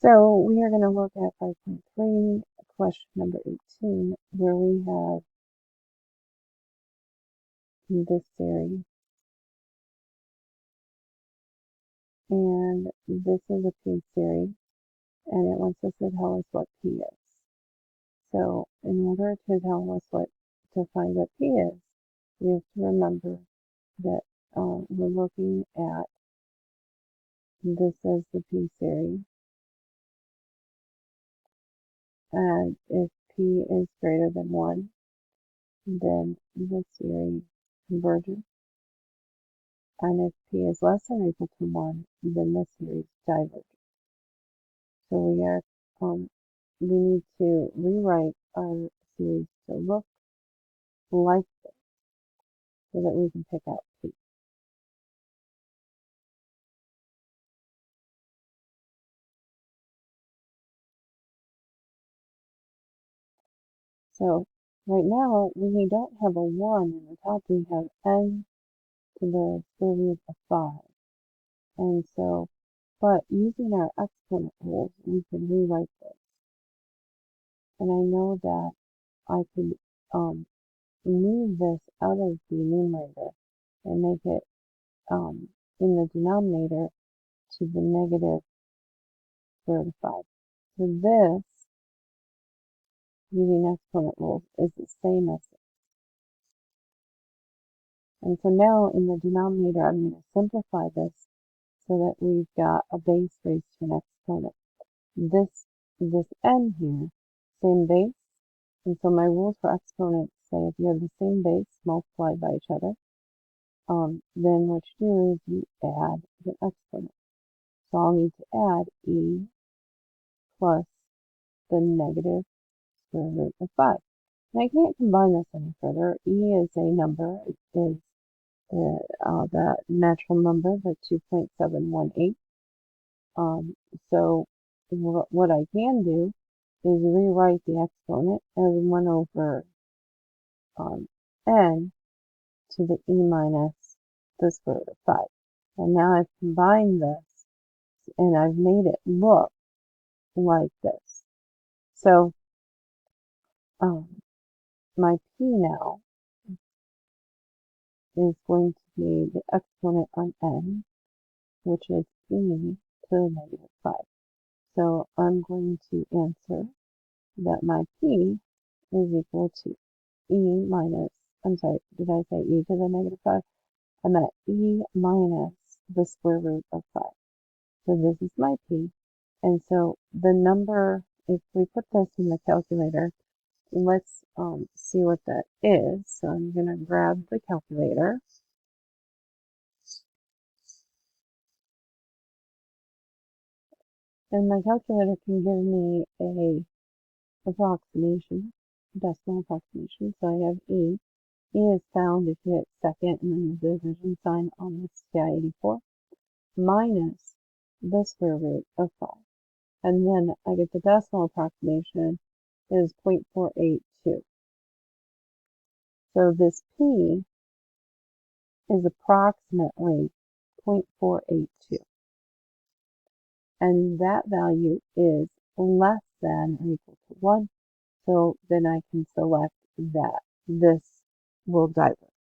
So we are going to look at 5.3, question number 18, where we have this series. And this is a P series, and it wants us to tell us what P is. So in order to tell us to find what P is, we have to remember that we're looking at this as the P series. And if P is greater than 1, then the series converges. And if P is less than or equal to 1, then the series diverges. So we need to rewrite our series to look like this so that we can pick out P. So right now we don't have a 1 in the top, we have n to the square root of 5. And so, but using our exponent rules, we can rewrite this. And I know that I could move this out of the numerator and make it in the denominator to the negative square root of 5. So this, using exponent rules, is the same as this. And so now in the denominator, I'm going to simplify this so that we've got a base raised to an exponent. This n here, same base, and so my rules for exponents say if you have the same base multiplied by each other, then what you do is you add the exponent. So I'll need to add e plus the negative square root of 5. And I can't combine this any further. E is a number. It is the natural number, the 2.718. So what I can do is rewrite the exponent as 1 over n to the e minus the square root of 5. And now I've combined this and I've made it look like this. So my p now is going to be the exponent on n, which is e to the negative 5. So I'm going to answer that my p is equal to e minus, I'm sorry, did I say e to the negative 5? I meant e minus the square root of 5. So this is my p. And so the number, if we put this in the calculator, let's see what that is. So I'm going to grab the calculator. And my calculator can give me a approximation, decimal approximation. So I have E. E is found if you hit second and then the division sign on the CI 84 minus the square root of 5. And then I get the decimal approximation is 0.482. So this P is approximately 0.482. And that value is less than or equal to 1. So then I can select that this will diverge.